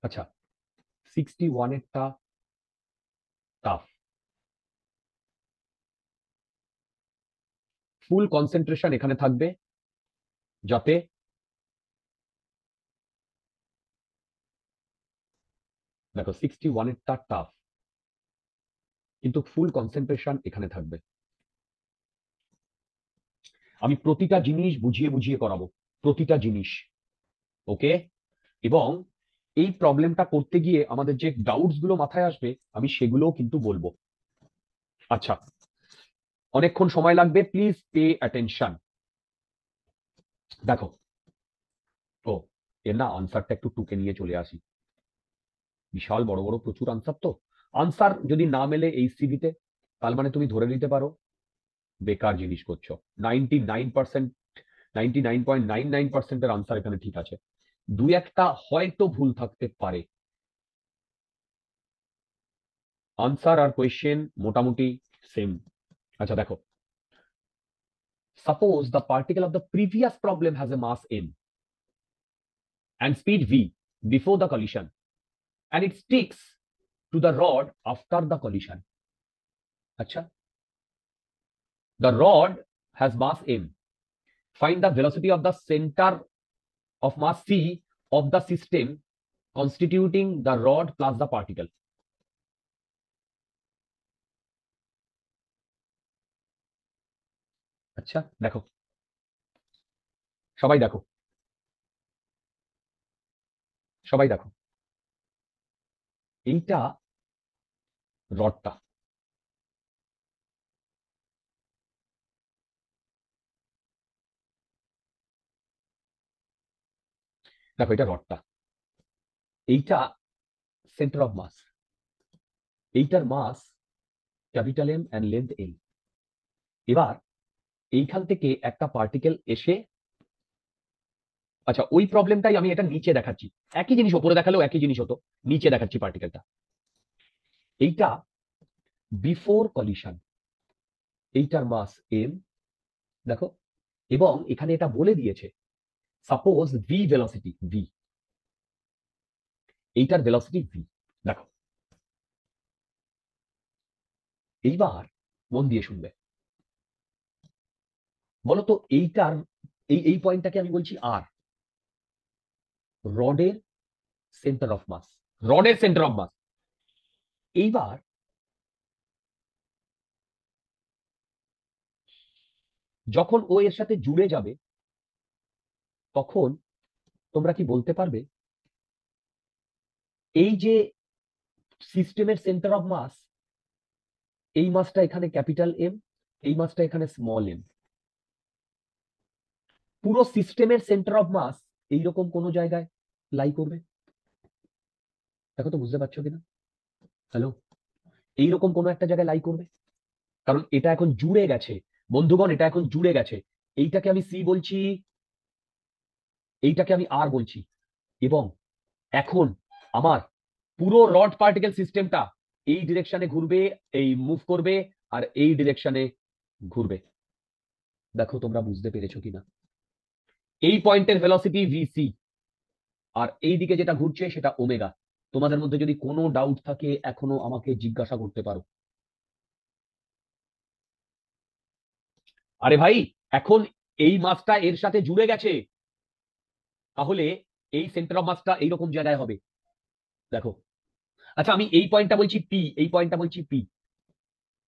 আচ্ছা, 61 এরটা টাফ। ফুল কনসেন্ট্রেশন এখানে থাকবে, যাতে দেখো 61 এরটা টাফ, কিন্তু ফুল কনসেন্ট্রেশন এখানে থাকবে। আমি প্রতিটা জিনিস বুঝিয়ে বুঝিয়ে করাবো, প্রতিটা জিনিস। ওকে? এবং এই প্রবলেমটা করতে গিয়ে আমাদের যে ডাউটস গুলো মাথায় আসবে, আমি সেগুলোও কিন্তু বলবো। আচ্ছা, অনেকক্ষণ সময় লাগবে, প্লিজ পে অ্যাটেনশন। দেখো, ও এর না আনসারটা একটু টুকে নিয়ে চলে আসি। বিশাল বড় বড় প্রচুর আনসার, তো আনসার যদি না মেলে এই সিভিতে, তার মানে তুমি ধরে নিতে পারো বেকার জিনিস করছো। 99%, 99.99% এর আনসার এখানে ঠিক আছে, দুই একটা হয়তো ভুল থাকতে পারে। আনসার আর কোয়েশ্চেন মোটামুটি সেম। আচ্ছা দেখো, suppose the particle of the previous problem has a mass m and speed v before the collision, and it sticks to the rod after the collision. Acha, the rod has mass m. Find the velocity of the center of mass c of the system constituting the rod plus the particle. আচ্ছা দেখো, সবাই দেখো, সবাই দেখো, এইটা রডটা, দেখো এটা রডটা, এইটা সেন্টার অফ মাস, এইটার mass capital M and length L. এবার এইখান থেকে একটা পার্টিকেল এসে, আচ্ছা ওই প্রবলেমটাই আমি এটা নিচে দেখাচ্ছি, একই জিনিস ওপরে দেখালেও একই জিনিস হতো, নিচে দেখাচ্ছি পার্টিকেলটা। এইটা বিফোর কলিশন, এইটার মাস এম, দেখো, এবং এখানে এটা বলে দিয়েছে সাপোজ ভি ভেলোসিটি ভি, এইটার ভেলোসিটি ভি। দেখো, এইবার মন দিয়ে শুনবে, বলতো এইটার এই পয়েন্টটাকে আমি বলছি আর, রডের সেন্টার অফ মাস, রডের সেন্টার অফ মাস। এইবার যখন ও এর সাথে জুড়ে যাবে, তখন তোমরা কি বলতে পারবে এই যে সিস্টেমের সেন্টার অফ মাস, এই মাসটা এখানে ক্যাপিটাল এম, এই মাসটা এখানে স্মল এম, পুরো সিস্টেমের সেন্টার অফ মাস এইরকম কোন জায়গায় লাই করবে? দেখো তো বুঝতে পারছো কিনা, হ্যালো, এইরকম কোন একটা জায়গায় লাই করবে, কারণ এটা এখন জুড়ে গেছে বন্ধুগণ, এটা এখন জুড়ে গেছে। এইটাকে আমি সি বলছি, এইটাকে আমি আর বলছি, এবং এখন আমার পুরো রড পার্টিকেল সিস্টেমটা এই ডিরেকশনে ঘুরবে, এই মুভ করবে, আর এই ডিরেকশনে ঘুরবে। দেখো তোমরা বুঝতে পেরেছো কিনা, এই পয়েন্টের ভেলোসিটি ভিসি, আর এই দিকে যেটা ঘুরছে সেটা ওমেগা। তোমাদের মধ্যে যদি কোনো ডাউট থাকে এখনো আমাকে জিজ্ঞাসা করতে পারো। আরে ভাই, এখন এই মাসটা এর সাথে জুড়ে গেছে, তাহলে এই সেন্টার অফ মাসটা এইরকম জায়গায় হবে। দেখো, আচ্ছা আমি এই পয়েন্টটা বলছি পি, এই পয়েন্টটা বলছি পি,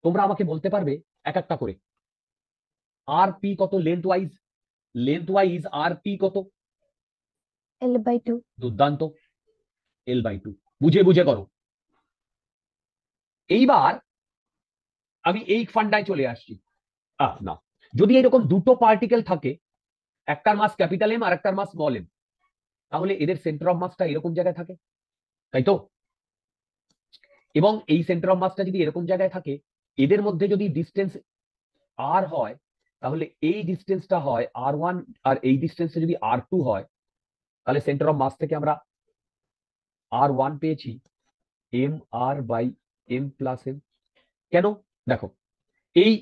তোমরা আমাকে বলতে পারবে এক একটা করে আর পি কত লেন্থ ওয়াইজ, লেন্থ ওয়াইজ আর পি কত? L/2। দুর্দান্ত, L/2, বুঝে বুঝে করো। এইবার আমি এই ফান্ডায় চলে আসছি। না, যদি এরকম দুটো পার্টিকেল থাকে, একটার মাস ক্যাপিটাল এম আর একটার মাস স্মল এম, তাহলে এদের সেন্টার অফ মাসটা এরকম জায়গায় থাকে, তাই তো? এবং এই সেন্টার অফ মাসটা যদি এরকম জায়গায় থাকে, এদের মধ্যে যদি ডিস্টেন্স আর হয়, তাহলে এই ডিস্টেন্সটা হয় R1, আর এই ডিস্টেন্সটা যদি R2 হয়, তাহলে সেন্টার অফ মাস থেকে আমরা R1 পেয়েছি mr/m+m। কেন? দেখো, এই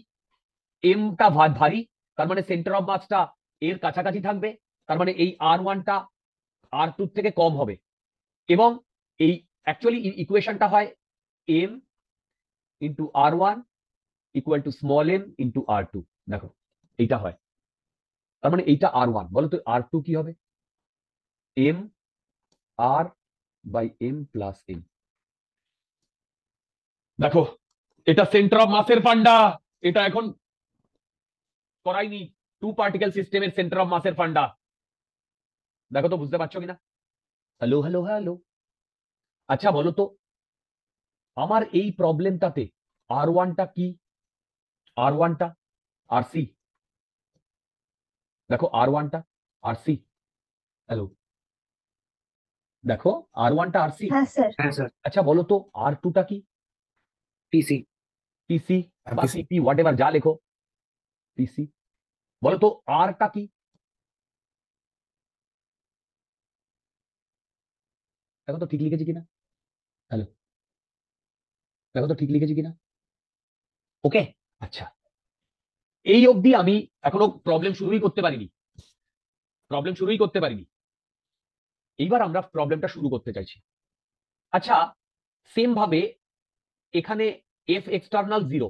এমটা ভারী, তার মানে সেন্টার অফ মাসটা এর কাছাকাছি থাকবে, তার মানে এই R1টা R2 থেকে কম হবে। এবং এই অ্যাকচুয়ালি ইকুয়েশনটা হয় m into R1 equal to small M into R2। দেখো, এইটা হয়, তার মানে এইটা R1, বলো তো R2 কি হবে? m r/m+m। দেখো, এটা সেন্টার অফ মাসের ফান্ডা, এটা এখন করাইনি, টু পার্টিকেল সিস্টেমের সেন্টার অফ মাসের ফান্ডা। দেখো তো বুঝতে পারছো কিনা? Hello hello hello. আচ্ছা বলো তো, আমার এই প্রবলেমটাতে R1টা কি? R1টা RC। দেখো R1টা RC। হ্যালো, দেখো R1টা RC। হ্যাঁ স্যার। হ্যাঁ স্যার, আচ্ছা বলো তো R2টা কি? পিসি। পিসি বা PC সিপি, হোয়াট এভার, যা লেখো, পিসি। বলো তো আরটা কি? দেখো তো ঠিক লিখেছি কিনা। হ্যালো, দেখো তো ঠিক লিখেছি কিনা। ওকে, আচ্ছা, এই অবধি আমি এখনো প্রবলেম শুরুই করতে পারিনি, এইবার আমরা প্রবলেমটা শুরু করতে চাইছি। আচ্ছা, সেম ভাবে এখানে এফ এক্সটার্নাল 0।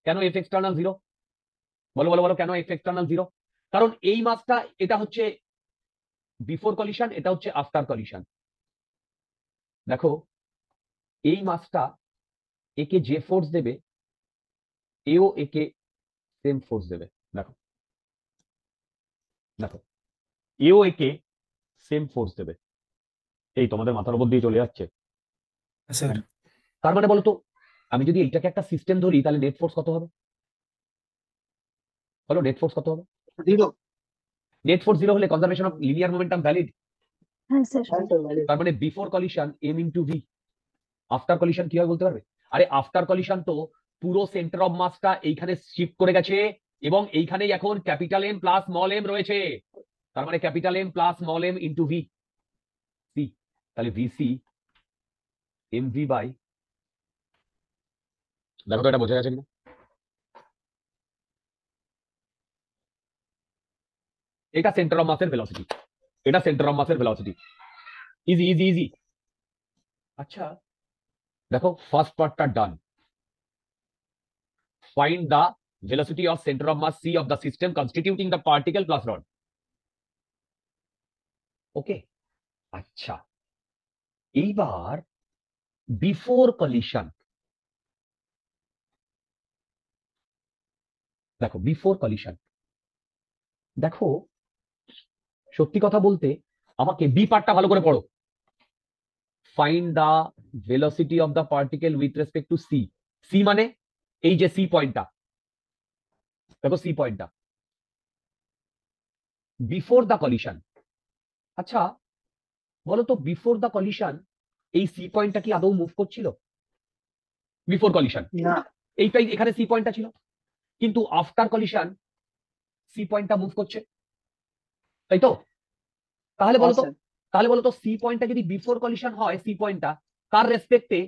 কেন এফ এক্সটার্নাল 0? বলো বলো বলো, কেন এফ এক্সটার্নাল 0? কারণ এই মাসটা, এটা হচ্ছে বিফোর কলিশন, এটা হচ্ছে আফটার কলিশন। দেখো, এই মাসটা একে যে ফোর্স দেবে, এও একে সেম ফোর্স দেবে। দেখো, দেখো, এও একে সেম ফোর্স দেবে। এই তোমাদের মাথার উপর দিয়ে চলে যাচ্ছে। স্যার। তার মানে বলতো, আমি যদি এইটাকে একটা সিস্টেম ধরি, তাহলে নেট ফোর্স কত হবে? বলো, নেট ফোর্স কত হবে? 0। নেট ফোর্স 0 হলে conservation of linear momentum valid. হ্যাঁ স্যার। তার মানে before collision m into V, after collision কি হয় বলতে পারবে? আরে আফটার কলিশন তো পুরো সেন্টার অফ মাসটা এইখানে শিফট করে গেছে, এবং এইখানেই এখন capital M plus small M রয়েছে, তার মানে capital M plus small M into V C. তাহলে ভিসি এমভি বাই, দেখো তো এটা বোঝা গেছে কিনা। এটা সেন্টার অফ মাসের ভেলোসিটি, এটা সেন্টার অফ মাসের ভেলোসিটি। Easy easy easy. আচ্ছা দেখো, ফার্স্ট পার্টটা done. Find the velocity of center of mass c of the system constituting the particle plus rod। ওকে, আচ্ছা, এইবার বিফোর কলিশন, দেখো বিফোর কলিশন, দেখো সত্যি কথা বলতে আমাকে বি পার্টটা ভালো করে পড়ো। Find the velocity of the particle with respect to C. C মানে এই যে সি পয়েন্টটা, দেখো সি পয়েন্টটা বিফোর দ্য কলিশন। আচ্ছা বলো তো, বিফোর দ্য কলিশন এই সি পয়েন্টটা কি আদৌ মুভ করছিল? বিফোর কলিশন না। এইটাই, এখানে সি পয়েন্টটা ছিল, কিন্তু আফটার কলিশন সি পয়েন্টটা মুভ করছে, তাই তো? তাহলে বলতো, সি পয়েন্টটা যদি বিফোর কলিশন হয়, সি পয়েন্টটা, তার রেসপেক্টে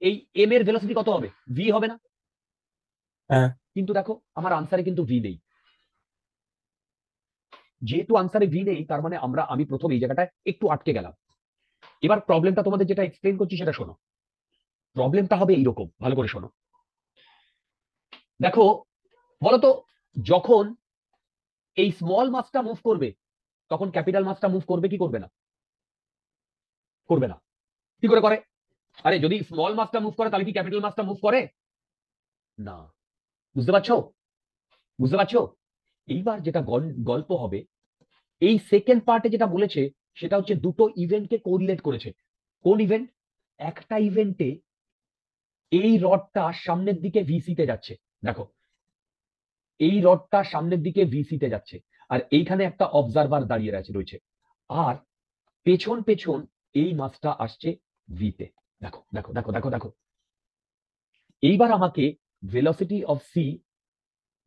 এই এম এর ভেলোসিটি কত হবে? ভি হবে না? হ্যাঁ। কিন্তু দেখো আমার আনসারে কিন্তু ভি নেই। যেহেতু আনসারে ভি নেই, তার মানে আমি প্রথম এই জায়গাটায় একটু আটকে গেলাম। এবার প্রবলেমটা তোমাদের যেটা এক্সপ্লেন করছি সেটা শোনো। প্রবলেমটা হবে এইরকম, ভালো করে শোনো। দেখো বলতো, যখন এই স্মল মাসটা মুভ করবে, তখন ক্যাপিটাল মাসটা মুভ করবে কি করবে না? করবে না। কি করে করে? আরে যদি স্মল মাসটা মুভ করে, তাহলে কি ক্যাপিটাল মাসটা মুভ করে না? বুঝতে পারছো? বুঝতে পারছো? এইবার যেটা গল্প হবে, এই সেকেন্ড পার্টে যেটা বলেছে সেটা হচ্ছে দুটো ইভেন্টকে কোরিলেট করেছে। কোন ইভেন্ট? একটা ইভেন্টে এই রডটা সামনের দিকে ভিসি তে যাচ্ছে, দেখো এই রডটা সামনের দিকে ভিসি তে যাচ্ছে, আর এইখানে একটা অবজারভার দাঁড়িয়ে রয়েছে, আর পেছন পেছন এই মাসটা আসছে ভিতে। দেখো দেখো দেখো দেখো দেখো, এইবার আমাকে ভেলোসিটি অফ সি,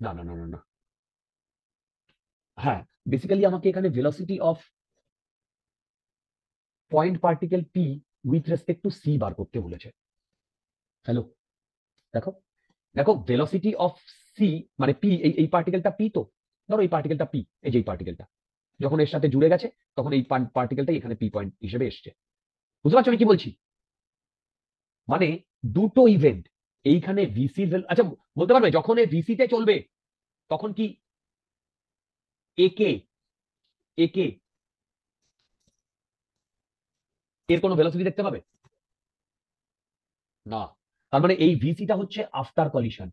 না না না না না, হ্যাঁ বেসিক্যালি আমাকে এখানে velocity of point particle P with respect to C বার করতে বলেছে। হ্যালো, দেখো দেখো ভেলোসিটি অফ সি মানে পি, এই পার্টিকেলটা পি, তো ধরো এই পার্টিকেলটা পি, এই যে এই পার্টিকেলটা যখন এর সাথে জুড়ে গেছে তখন এই পার্টিকেলটাই এখানে পি পয়েন্ট হিসেবে এসছে। বুঝতে পারছো আমি কি বলছি? মানে দুটো ইভেন্ট, এইখানে ভিসি, আচ্ছা বলতে পারবে যখন এই ভিসি তে চলবে তখন কি একে একে এর কোনো ভেলোসিটি দেখতে পাবে না? তার মানে এই ভিসিটা হচ্ছে আফটার কলিশন।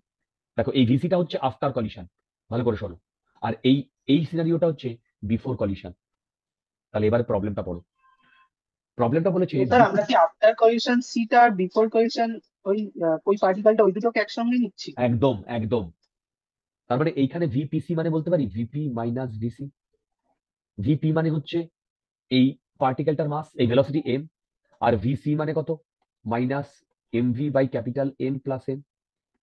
দেখো এই ভিসিটা হচ্ছে আফটার কলিশন, ভালো করে শোনো। আর এই এই সিনারিওটা হচ্ছে বিফোর কলিশন। তাহলে এবারে প্রবলেমটা পড়ো। প্রবলেমটা বলেছে স্যার আমরা কি আফটার কলিশন সিটা আর বিফোর কলিশন ওই পার্টিকেলটা ওই দুটোকে একসঙ্গে নিচ্ছি? একদম একদম। তার মানে এইখানে ভিপিসি মানে বলতে পারি ভিপি মাইনাস ডিসি। ভিপি মানে হচ্ছে এই পার্টিকেলটার মাস, এই ভেলোসিটি এম, আর ভিসি মানে কত, minus MV by capital M plus m.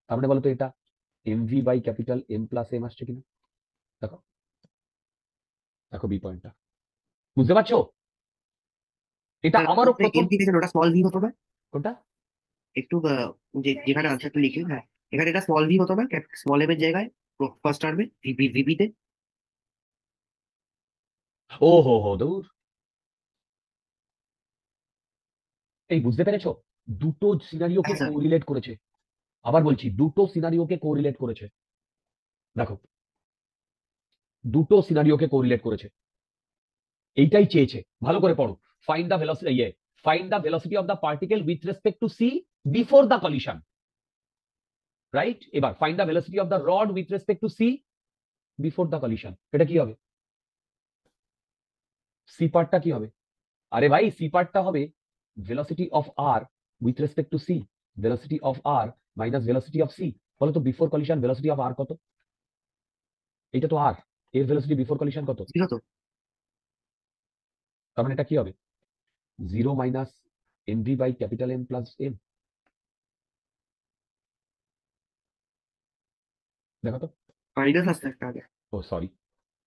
তার মানে বলতো এটা MV by capital M plus m আসছে কিনা, দেখো দেখো বি পয়েন্টটা, বুঝতে পারছো? এটা আমারও প্রথম, এম থেকে ওটা স্মল ভি হতো না কোনটা? একটু যেখানে আনসারটা লিখি, হ্যাঁ এখানে এটা স্মল ভি হতো না, স্মল এম এর জায়গায় ফার্স্ট টার্মে ভিপি তে। ও হো হো দূর, এই বুঝতে পেরেছো? দুটো সিনারিওকে হ্যাঁ স্যার। কোরিলেট করেছে। আবার বলছি দুটো সিনারিওকে কোরিলেট করেছে, দেখো দুটো সিনারিওকে কোরিলেট করেছে, এইটাই চেয়েছে। ভালো করে পড়ো। Find the velocity, find the velocity of the particle with respect to C before the collision, right? এবার find the velocity of the rod with respect to C before the collision. এটা কি হবে? সি পার্টটা কি হবে? আরে ভাই C পার্টটা হবে velocity of R with respect to C, velocity of R minus velocity of C. বলো তো before collision velocity of R কত? এটা তো আর, এর ভেলোসিটি বিফোর কলিশন কত? জিরো তো। তার মানে এটা কি হবে? 0 minus MV by capital M plus M. দেখো তো, মাইনাস আসছে একটা আগে। Oh sorry,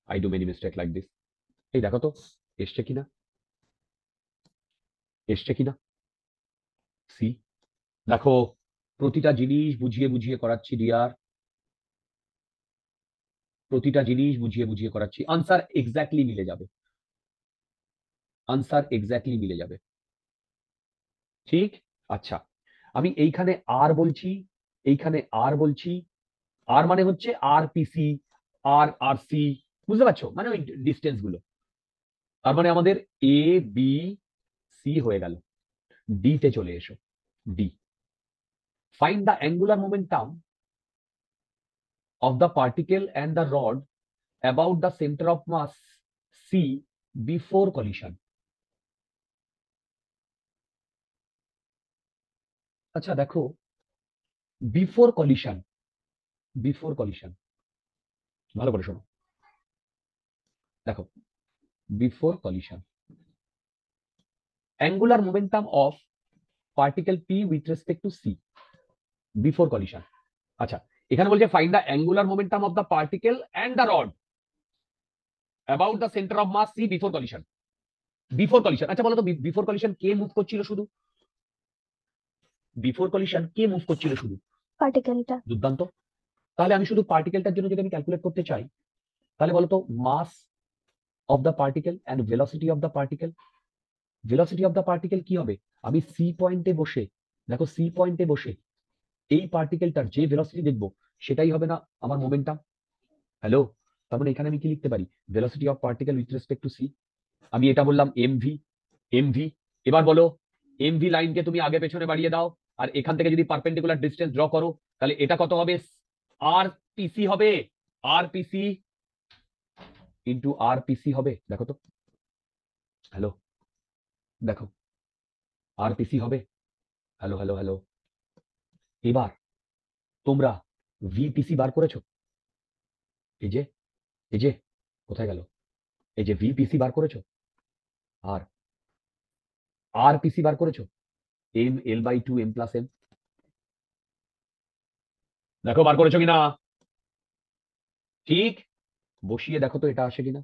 I do many mistake like this. এই দেখো তো এসছে কিনা, এসছে কিনা সি। দেখো প্রতিটা জিনিস বুঝিয়ে বুঝিয়ে করাচ্ছি ডিয়ার, প্রতিটা জিনিস বুঝিয়ে বুঝিয়ে করাচ্ছি, আনসার এক্স্যাক্টলি মিলে যাবে, আনসার এক্স্যাক্টলি মিলে যাবে। ঠিক, আচ্ছা আমি এইখানে আর বলছি, এইখানে আর বলছি, আর মানে হচ্ছে আর পিসি, আর আর সি, বুঝতে পারছো? মানে ওই ডিস্টেন্স গুলো। তার মানে আমাদের এ বি সি হয়ে গেল, ডি তে চলে এসো। D, find the angular momentum of the particle and the rod about the center of mass C before collision. আচ্ছা দেখো বিফোর কলিশন, বিফোর কলিশন ভালো করে শোনো। দেখো before collision, angular momentum of particle P with respect to C before collision. আচ্ছা এখানে বলছে find the angular momentum of the particle and the rod about the centre of mass C before collision. Before collision, আচ্ছা বলো তো before collision কে move করছিল শুধু? Before collision কে move করছিল শুধু? পার্টিকেলটা। দুর্দান্ত। তাহলে আমি শুধু পার্টিকেলটার জন্য যদি আমি ক্যালকুলেট করতে চাই, তাহলে বলতো mass of the particle and velocity of the particle. Velocity of the particle কি হবে? আমি সি পয়েন্টে বসে, দেখো সি পয়েন্টে বসে এই পার্টিকেলটার যে ভেলোসিটি দেখবো সেটাই হবে না আমার মোমেন্টাম। হ্যালো, তার মানে এখানে আমি কি লিখতে পারি? Velocity of particle with respect to C. আমি এটা বললাম এমভি, এমভি। এবার বলো এমভি লাইনকে তুমি আগে পেছনে বাড়িয়ে দাও, আর এখান থেকে যদি পারপেন্ডিকুলার ডিসটেন্স ড্র করো তাহলে এটা কত হবে? আর পিসি হবে, আর পিসি ইন্টু আর পিসি হবে। দেখো তো, হ্যালো দেখো আর পিসি হবে। হ্যালো হ্যালো হ্যালো, এবার তোমরা ভিপিসি বার করেছো? এই যে এই যে কোথায় গেল? এই যে ভিপিসি বার করেছো আর আরপিসি বার করেছো, M L by two M plus M. দেখো বার করেছো কিনা? ঠিক, বসিয়ে দেখো তো এটা আসে কিনা।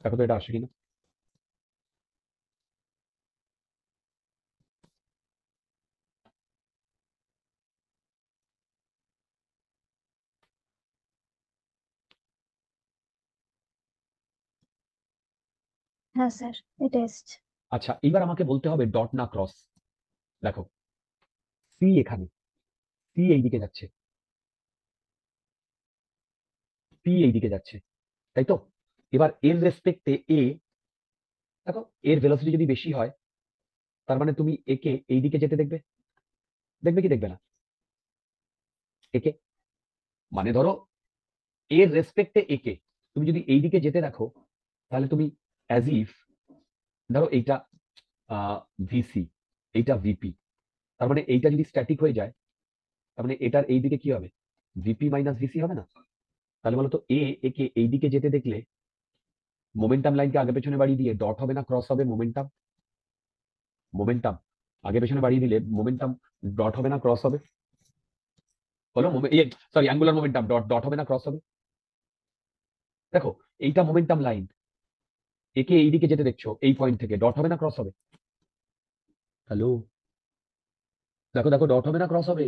দেখো তো এটা আসে কিনা। হ্যাঁ স্যার, এটা এসছে। আচ্ছা, এইবার আমাকে বলতে হবে ডট না ক্রস। দেখো সি এখানে, সি এইদিকে যাচ্ছে, পি এইদিকে যাচ্ছে, তাই তো? এবার এর রেসপেক্টে এ, দেখো এর ভেলোসিটি যদি বেশি হয় তার মানে তুমি একে এইদিকে যেতে দেখবে, দেখবে কি দেখবে না? একে, মানে ধরো এর রেসপেক্টে একে তুমি যদি এইদিকে যেতে দেখো তাহলে তুমি অ্যাজ ইফ, ধরো এইটা ভিসি, এইটা ভিপি, তার মানে এইটা যদি স্ট্যাটিক হয়ে যায় তার মানে এটার এইদিকে কি হবে? ভিপি মাইনাস ভিসি হবে না? তাহলে বলো তো এ একে এইদিকে যেতে দেখলে মোমেন্টাম লাইনকে আগে পেছনে বাড়িয়ে দিয়ে ডট হবে না ক্রস হবে? মোমেন্টাম, মোমেন্টাম আগে পেছনে বাড়িয়ে দিলে মোমেন্টাম ডট হবে না ক্রস হবে? বলো, sorry angular momentum dot dot হবে না ক্রস হবে? দেখো এইটা মোমেন্টাম লাইন, একে এইদিকে যেতে দেখছো এই পয়েন্ট থেকে, ডট হবে না ক্রস হবে? হ্যালো, দেখো দেখো ডট হবে না ক্রস হবে?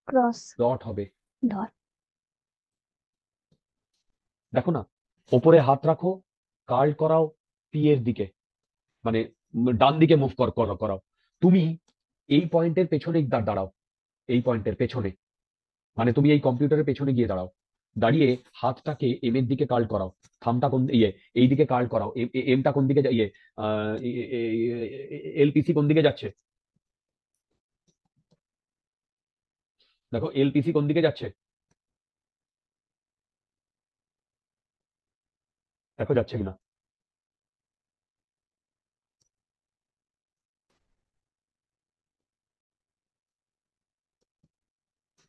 ক্রস। ডট হবে। ডট। দেখো না, ওপরে হাত রাখো, কার্ল করাও পি এর দিকে, মানে ডান দিকে মুভ করাও। তুমি এই পয়েন্টের পেছনে দাঁড়াও, এই পয়েন্টের পেছনে, মানে তুমি এই কম্পিউটারের পেছনে গিয়ে দাঁড়াও, দাঁড়িয়ে হাতটাকে এম এর দিকে কার্ল করাও, থামটা কোন এই দিকে কার্ল করাও, এমটা কোন দিকে এলপিসি কোন দিকে যাচ্ছে? দেখো এলপিসি কোন দিকে যাচ্ছে, দেখো যাচ্ছে কিনা।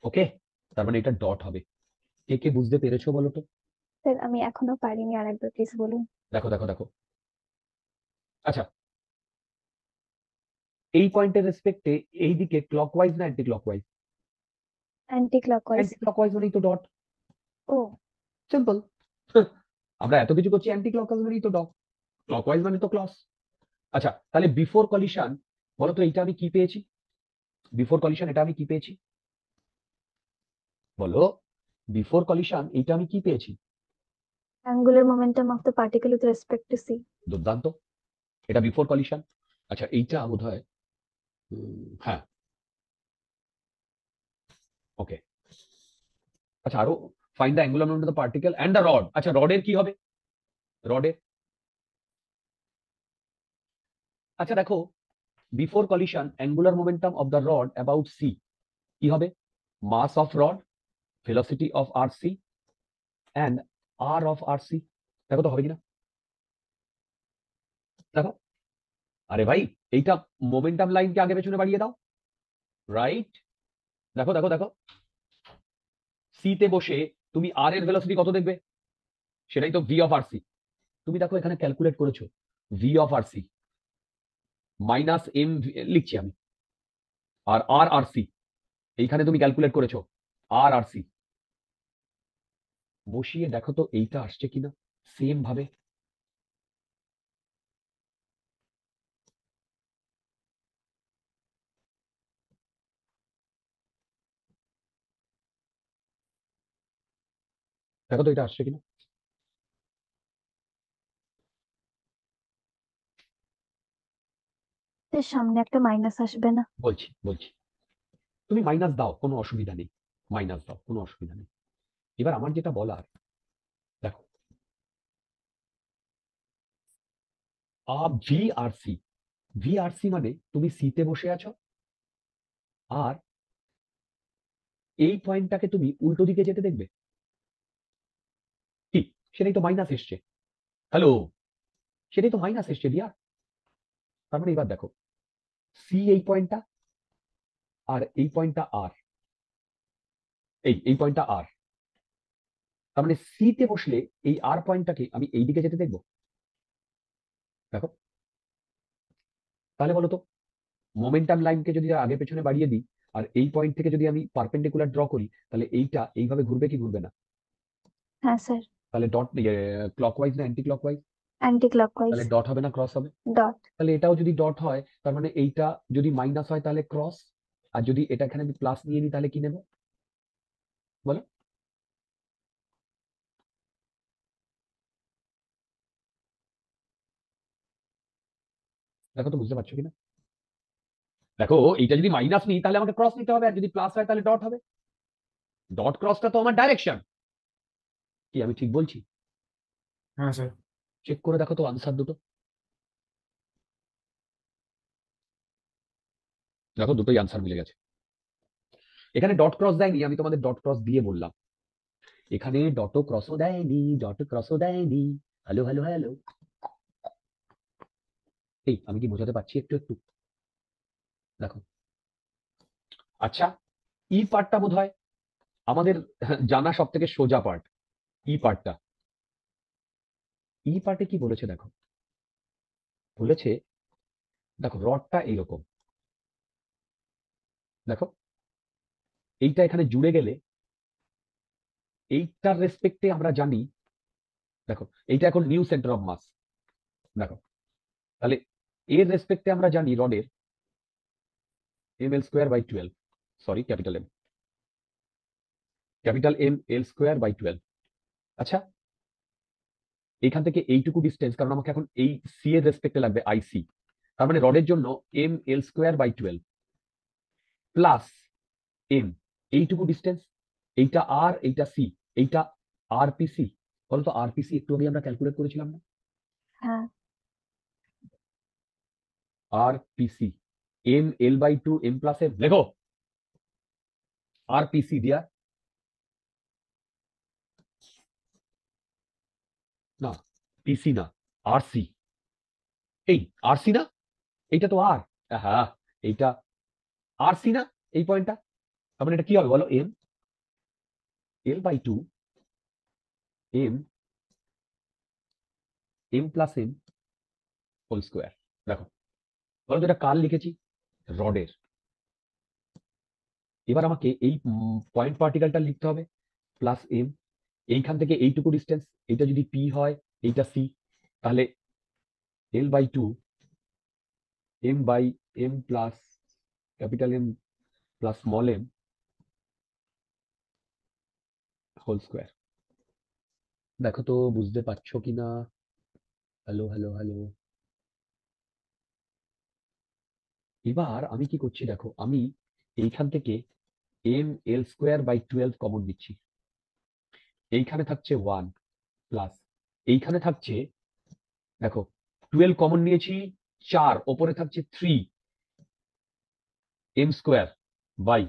ওকে, তার মানে এটা ডট হবে। কে কে বুঝতে পেরেছো বলো তো? স্যার আমি এখনো পারিনি, আর একবার প্লিজ বলুন। দেখো দেখো দেখো, আচ্ছা এই পয়েন্টের রেসপেক্টে এই দিকে ক্লকওয়াইজ না anti clockwise? Anti clockwise. Anti clockwise মানেই তো ডট, ও। সিম্পল। আমরা এত কিছু করছি, অ্যান্টি ক্লকওয়াইজ মানেই তো ডট, ক্লকওয়াইজ মানে তো ক্লস। আচ্ছা তাহলে বিফোর কলিশন, বলো তো এইটা আমি কি পেয়েছি? বিফোর কলিশন এটা আমি কি পেয়েছি? বলো, বিফোর কলিশন এইটা আমি কি পেয়েছি? Angular momentum of the particle with respect to C. দুর্দান্ত, এটা বিফোর কলিশন। আচ্ছা এইটা বোধ হয়, হ্যাঁ, ওকে। আচ্ছা আরো, find the angular momentum of the particle and the rod. আচ্ছা রডের কি হবে? রডের, আচ্ছা দেখো before collision angular momentum of the rod about C কি হবে? Mass of rod, velocity of R C and R of R C. দেখো তো হবে কিনা, দেখো। আরে ভাই, এইটা মোমেন্টাম লাইনকে আগে পেছনে বাড়িয়ে দাও, রাইট? দেখো দেখো দেখো, সি তে বসে তুমি আর এর ভেলোসিটি কত দেখবে? সেটাই তো ভি অফ আর সি। তুমি দেখো এখানে ক্যালকুলেট করেছো V of R C minus M, লিখছি আমি, আর আর আর সি এইখানে তুমি ক্যালকুলেট করেছো আর আর সি। বসিয়ে দেখো তো এইটা আসছে কিনা সেম ভাবে। দেখো তো এটা আসছে কিনা। এর সামনে একটা মাইনাস আসবে না? বলছি বলছি, তুমি মাইনাস দাও, কোনো অসুবিধা নেই, মাইনাস দাও, কোনো অসুবিধা নেই। এবার আমার যেটা বলার, দেখো ভি আর সি, ভি আর সি মানে তুমি সি তে বসে আছো আর এই পয়েন্টটাকে তুমি উল্টো দিকে যেতে দেখবে কি? সেটাই তো মাইনাস এসছে। হ্যালো, সেটাই তো মাইনাস এসছে দিয়া। তার মানে এবার দেখো, সি এই পয়েন্টটা, আর এই পয়েন্টটা আর, এই পয়েন্টটা আর। তার মানে সি তে বসলে এই আর পয়েন্টটাকে আমি এই দিকে যেতে দেখবো। দেখো, তাহলে বলো তো, মোমেন্টাম লাইনকে যদি আগে পেছনে বাড়িয়ে দিই, আর এই পয়েন্ট থেকে যদি আমি পারপেন্ডিকুলার ড্র করি, তাহলে এইটা এইভাবে ঘুরবে কি ঘুরবে না? হ্যাঁ স্যার, তাহলে ডট ক্লকওয়াইজ না অ্যান্টি ক্লকওয়াইজ? Anti clockwise. তাহলে ডট হবে না ক্রস হবে? ডট। তাহলে এটাও যদি ডট হয়, তার মানে এইটা যদি মাইনাস হয় তাহলে ক্রস, আর যদি এটা এখানে আমি প্লাস নিয়ে নিই তাহলে কি নেব বলো? দেখো তো বুঝতে পারছো কিনা? দেখো, এইটা যদি মাইনাস নিই তাহলে আমাকে ক্রস নিতে হবে, আর যদি প্লাস হয় তাহলে ডট হবে। ডট ক্রসটা তো আমার ডাইরেকশন। কি আমি ঠিক বলছি? হ্যাঁ স্যার। চেক করে দেখো তো আনসার দুটো। দেখো দুটোই আনসার মিলে গেছে। এখানে ডট ক্রস দেয়নি, আমি তোমাদের ডট ক্রস দিয়ে বললাম। এখানে ডটও ক্রসও দেয়নি, ডট ক্রসও দেয়নি। হ্যালো হ্যালো হ্যালো, এই আমি কি বোঝাতে পারছি একটু একটু? দেখো, আচ্ছা, ই পার্টটা বোধ হয় আমাদের জানা সব থেকে সোজা পার্ট। ই পার্টটা, ই পার্টে কি বলেছে দেখো, বলেছে দেখো রডটা এইরকম, দেখো এইটা এখানে জুড়ে গেলে এইটার রেসপেক্টে আমরা জানি, দেখো এইটা এখন নিউ সেন্টার অফ মাস। দেখো, তাহলে এর রেসপেক্টে আমরা জানি রডের M L square by 12, sorry capital M L square by 12। আচ্ছা, এইখান থেকে এইটুকু ডিস্টেন্স, কারণ আমাকে এখন এই সি এর রেসপেক্টে লাগবে আইসি, তার মানে রডের জন্য M L square by 12 plus M, এইটুকু ডিস্টেন্স, এইটা আর এইটা সি, এইটা আর পি সি। বলতো আর পি সি একটু আগে আমরা ক্যালকুলেট করেছিলাম না? হ্যাঁ। R P C M L by 2 M plus M, লেখো আর পি সি দিয়া, না পিসি না, আর সি। এই আর সি না, এইটা তো আর, হ্যাঁ এইটা আর সি না, এই পয়েন্টটা। তার মানে এটা কি হবে বলো? M L by 2 M M plus M whole square. দেখো, বলো তো এটা কার লিখেছি? রডের। এবার আমাকে এই পয়েন্ট পার্টিকেলটা লিখতে হবে প্লাস এম, এইখান থেকে এইটুকু ডিস্টেন্স, এটা যদি পি হয় এইটা সি, তাহলে L by 2 M by M plus capital M plus small m whole square. দেখো তো বুঝতে পারছো কিনা? Hello hello hello. এবার আমি কি করছি দেখো, আমি এইখান থেকে M L square by 12 common নিচ্ছি। এইখানে থাকছে 1 প্লাস, এইখানে থাকছে, দেখো 12 কমন নিয়েছি, 4, ওপরে থাকছে 3 M square by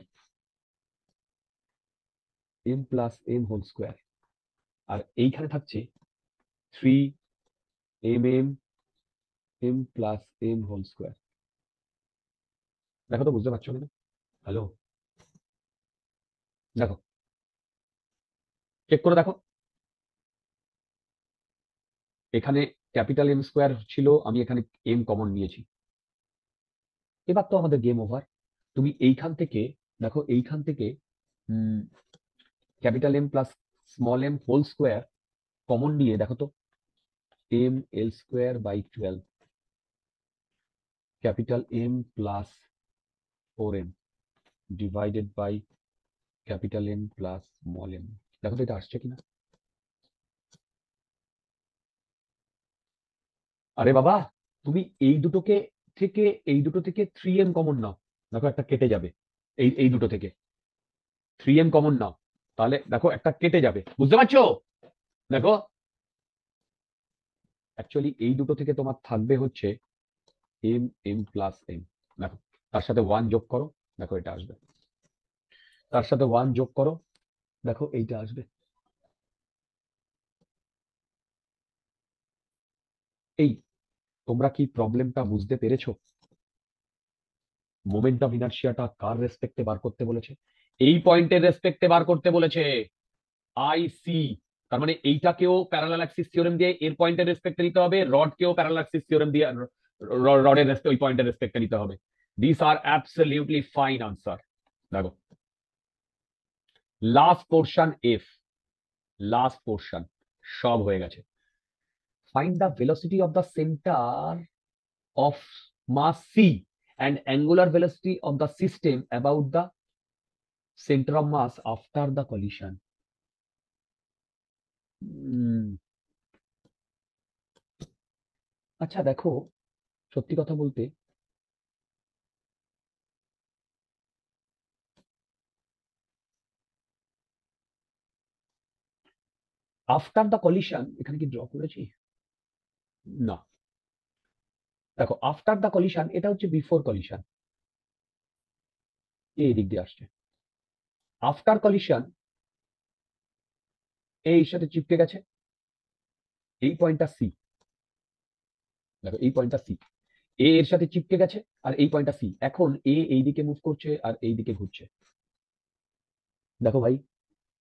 M plus M whole square, আর এইখানে থাকছে 3 M M M plus M whole square. দেখো তো বুঝতে পারছো কিনা? হ্যালো, দেখো চেক করে দেখো, এখানে ক্যাপিটাল এম স্কোয়ার ছিল, আমি এখানে এম কমন নিয়েছি। এবার তো আমাদের গেম ওভার। তুমি এইখান থেকে, দেখো এইখান থেকে capital M plus small m whole square common নিয়ে দেখো তো, M L square by 12 capital M plus 4m divided by capital M plus small m. দেখো তো এটা আসছে কিনা? আরে বাবা, তুমি এই দুটোকে থেকে, এই দুটো থেকে 3m কমন নাও, দেখো একটা কেটে যাবে। এই এই দুটো থেকে 3m কমন নাও, তাহলে দেখো একটা কেটে যাবে, বুঝতে পারছো? দেখো অ্যাকচুয়ালি এই দুটো থেকে তোমার থাকবে হচ্ছে এম এম প্লাস এম। দেখো, তার সাথে 1 যোগ করো, দেখো এটা আসবে। তার সাথে 1 যোগ করো, দেখো এইটা আসবে। তোমরা কি প্রবলেমটা বুঝতে পেরেছো? মোমেন্ট অফ ইনার্শিয়াটা কার রেসপেক্টে বার করতে বলেছে? এই পয়েন্টের রেসপেক্টে বার করতে বলেছে। আই সি, তার মানে এইটাকেও প্যারালাল অ্যাক্সিস থিওরেম দিয়ে এর পয়েন্টের রেসপেক্টে নিতে হবে, রডকেও প্যারালাল অ্যাক্সিস থিওরেম দিয়ে রডের ওই পয়েন্টের রেসপেক্টে নিতে হবে। This are absolutely fine answer. দেখো last portion F, last portion সব হয়ে গেছে। Find the velocity of the center of mass c and angular velocity of the system about the center of mass after the collision. আচ্ছা দেখো, সত্যি কথা বলতে after the collision এখানে কি ড্র করেছি? না, দেখো আফটার দ্য কলিশন এটা হচ্ছে বিফোর কলিশন, এই দিক দিয়ে আসছে। আফটার কলিশন এই সাথে চিপকে গেছে, এই পয়েন্টটা সি, দেখো এই পয়েন্টটা সি, এ এর সাথে চিপকে গেছে আর এই পয়েন্টটা সি। এখন এ এই দিকে মুভ করছে আর এই দিকে ঘুরছে। দেখো ভাই,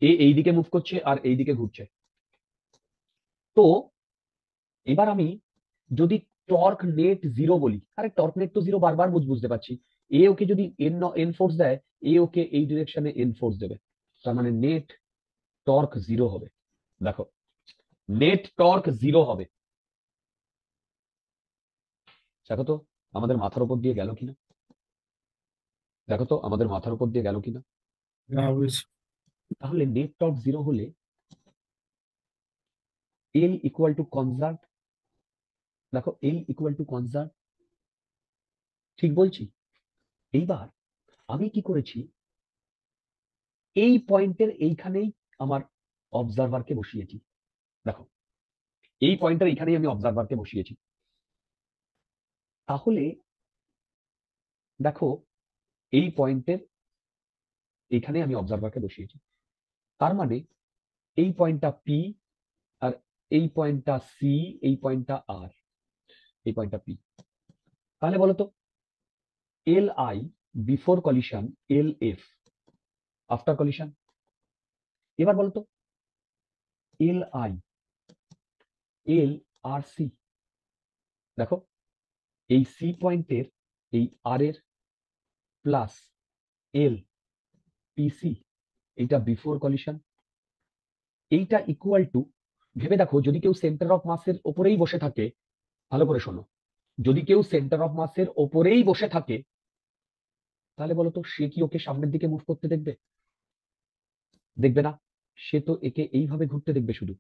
এ এই দিকে মুভ করছে আর এই দিকে ঘুরছে। তো এবার আমি যদি টর্ক নেট জিরো বলি, আরে টর্ক নেট তো জিরো বারবার বুঝতে পারছি। এ ওকে যদি এন ফোর্স দেয়, এ ওকে এই ডিরেকশনে এন ফোর্স দেবে, তার মানে নেট টর্ক জিরো হবে। দেখো নেট টর্ক জিরো হবে। দেখো তো আমাদের মাথার উপর দিয়ে গেল কিনা, দেখো তো আমাদের মাথার উপর দিয়ে গেল কিনা। না বুঝছি। তাহলে নেট টর্ক জিরো হলে এল ইকুয়াল টু কনজার্ভ। দেখো এল ইকুয়াল টু কনজার্ভ, ঠিক বলছি? এইবার আমি কি করেছি, এই পয়েন্টের এইখানেই আমার অবজারভারকে বসিয়েছি। দেখো এই পয়েন্টের এইখানেই আমি অবজারভারকে বসিয়েছি। তাহলে দেখো এই পয়েন্টের এইখানে আমি অবজারভারকে বসিয়েছি, তার মানে এই পয়েন্টটা পি আর এই পয়েন্টটা সি, এই পয়েন্টটা আর, এই পয়েন্টটা পি। তাহলে বলতো L I before collision, L F after collision. এবার বলতো L I, L R C. দেখো এই সি পয়েন্টের এই আর এর প্লাস এল পিসি, এইটা বিফোর কলিশন, এইটা ইকুয়াল টু, ভেবে দেখো যদি কেউ সেন্টার অফ মাসের ওপরেই বসে থাকে, ভালো করে শোনো, যদি কেউ সেন্টার অফ মাসের ওপরেই বসে থাকে, তাহলে বলতো সে কি ওকে সামনের দিকে মুভ করতে দেখবে? দেখবে না, সে তো একে এইভাবে ঘুরতে দেখবে শুধু।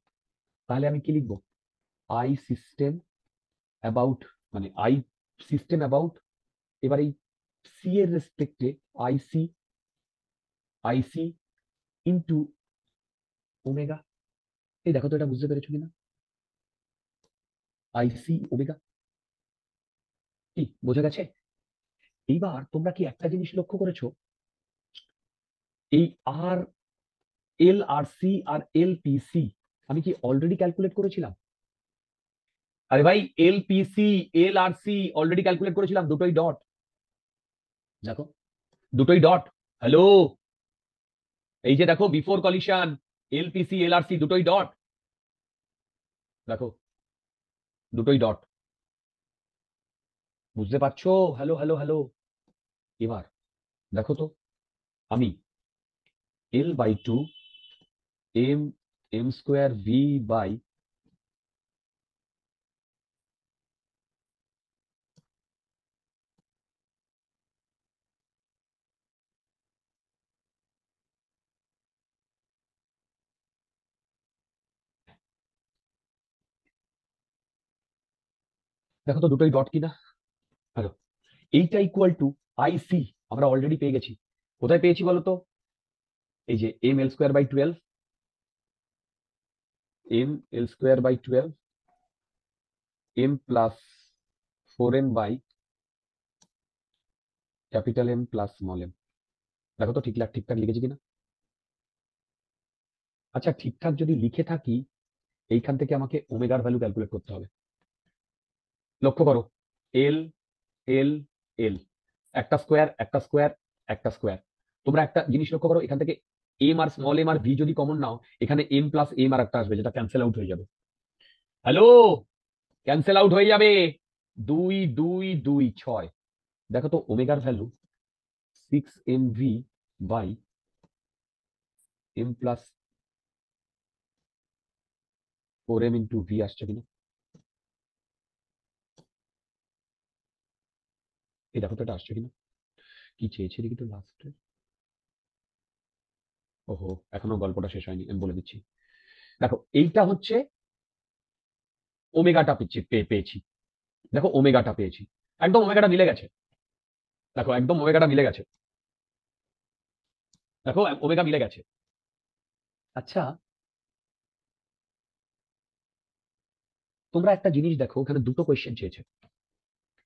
তাহলে আমি কি লিখবো? আই সিস্টেম অ্যাবাউট, মানে আই সিস্টেম অ্যাবাউট, এবার এই সি এর রেসপেক্টে আইসি, আইসি ইন্টু ওমেগা। এই দেখো তো এটা বুঝতে পেরেছো কিনা? আইসি ওমেগা, কি বোঝা গেছে? এইবার তোমরা কি একটা জিনিস লক্ষ্য করেছো, এই আর এল আর সি আর এল পি সি আমি কি অলরেডি ক্যালকুলেট করেছিলাম? আরে ভাই এল P C L R C already calculate করেছিলাম, দুটোই ডট। দেখো দুটোই ডট। হ্যালো, এই যে দেখো before collision L P C L R C দুটোই ডট। দেখো দুটোই ডট, বুঝতে পারছো? Hello hello hello. এবার দেখো তো আমি L by two M M square V by দেখো তো দুটোই ডট কিনা। হ্যালো, এইটা ইকুয়াল টু আইসি আমরা অলরেডি পেয়ে গেছি। কোথায় পেয়েছি বলো তো? এই যে M L square by 12, M L square by 12 M plus 4m by capital M plus small m. দেখো তো ঠিকঠাক লিখেছি কিনা। আচ্ছা ঠিকঠাক যদি লিখে থাকি, এইখান থেকে আমাকে ওমেগার ভ্যালু ক্যালকুলেট করতে হবে। লক্ষ্য করো, এল এল এল, একটা স্কোয়ার একটা স্কোয়ার একটা স্কোয়ার। তোমরা একটা জিনিস লক্ষ্য করো, এখান থেকে M R small M R V যদি কমন নাও, এখানে এম প্লাস এম আর একটা আসবে, যেটা ক্যান্সেল আউট হয়ে যাবে। হ্যালো, ক্যান্সেল আউট হয়ে যাবে। 2 2 2 6। দেখো তো ওমেগার value 6mv by m plus 4m into V আসছে কিনা। এই দেখো তো এটা আসছে কিনা, কি চেয়েছে দেখি তো লাস্টে। ওহো, এখনো গল্পটা শেষ হয়নি, আমি বলে দিচ্ছি। দেখো এইটা হচ্ছে ওমেগাটা পেয়েছি। দেখো ওমেগাটা পেয়েছি, একদম ওমেগাটা মিলে গেছে। দেখো একদম ওমেগাটা মিলে গেছে, দেখো ওমেগা মিলে গেছে। আচ্ছা, তোমরা একটা জিনিস দেখো, ওখানে দুটো কোয়েশ্চেন চেয়েছে।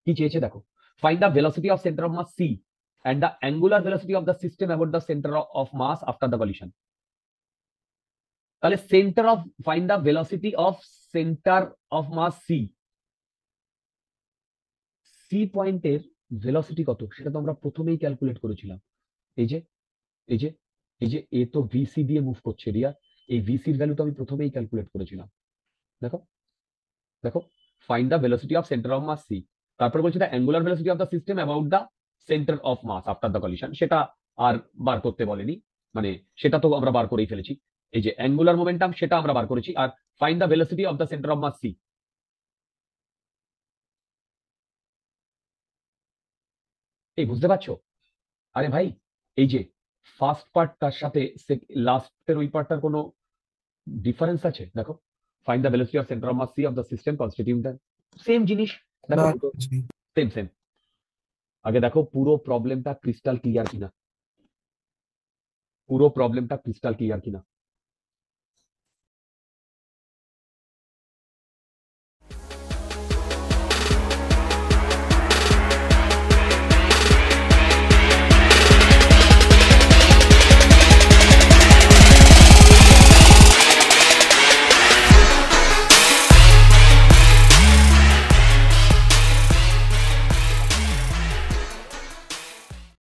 কি চেয়েছে দেখো, find the velocity of centre of mass C and the angular velocity of the system about the center of mass after the collision. তাহলে centre of, find the velocity of centre of mass C, C পয়েন্টের velocity কত সেটা তো আমরা প্রথমেই calculate করেছিলাম। এই যে এই যে এই যে এ তো ভিসি দিয়ে মুভ করছে রিয়া, এই ভিসির ভ্যালু তো আমি প্রথমেই ক্যালকুলেট করেছিলাম। দেখো দেখো, find the velocity of centre of mass C, তারপরে বলছে the angular velocity of the system about the centre of mass after the collision. সেটা আর বার করতে বলেনি, মানে সেটা তো আমরা বার করেই ফেলেছি। এই যে অ্যাঙ্গুলার মোমেন্টাম সেটা আমরা বার করেছি, আর find the velocity of the centre of mass C. এই বুঝতে পারছো? আরে ভাই, এই যে ফার্স্ট পার্টটার সাথে লাস্টের ওই পার্টটার কোনো ডিফারেন্স আছে? দেখো, find the velocity of centre of mass C of the system constituting the, same জিনিস। দেখো না সেম সেম। আগে দেখো পুরো প্রবলেমটা ক্রিস্টাল ক্লিয়ার কিনা, পুরো প্রবলেমটা ক্রিস্টাল ক্লিয়ার কিনা।